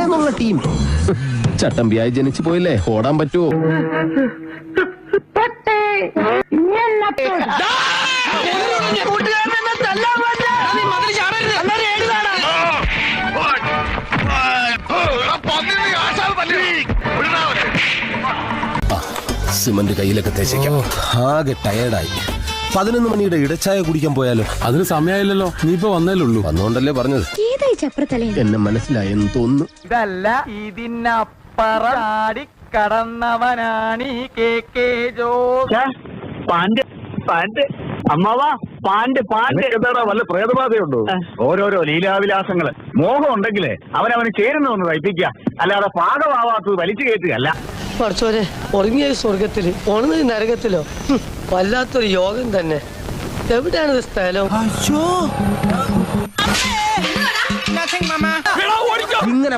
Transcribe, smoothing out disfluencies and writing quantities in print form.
എന്നുള്ള ടീം ചട്ടമ്പിയായി ജനിച്ചു പോയില്ലേ, ഓടാൻ പറ്റുമോ? സിമന്റ് കയ്യിലൊക്കെ തേച്ചേക്കാം. ആകെ ടയേർഡായി. 11 മണിയുടെ ഇടച്ചായ കുടിക്കാൻ പോയാലോ? അതിന് സമയമായില്ലല്ലോ, നീ ഇപ്പൊ വന്നേലുള്ളൂ. വന്നോണ്ടല്ലേ പറഞ്ഞത്. എന്നെ മനസ്സിലായെന്ന് തോന്നുന്നു. ഇതല്ല ഇതിനപ്പുറം കടന്നവനാണീ കെ ജോസ്. അമ്മാവാ പാണ്ട് എന്താടാ വല്ല പ്രേതബാധയുണ്ടോ? ഓരോരോ ലീലാവിലാസങ്ങള്. മോഹം ഉണ്ടെങ്കിലേ അവനവന് ചേരുന്ന ഒന്ന് തയ്പ്പിക്കുക, അല്ലാതെ പാകമാവാത്തത് വലിച്ചു കയറ്റുകയല്ല. പഠിച്ചോരെ, ഉറങ്ങിയ സ്വർഗത്തില് ഉണർന്നത് നരകത്തിലോ? വല്ലാത്തൊരു യോഗം തന്നെ. എവിടെയാണ് സ്ഥലം?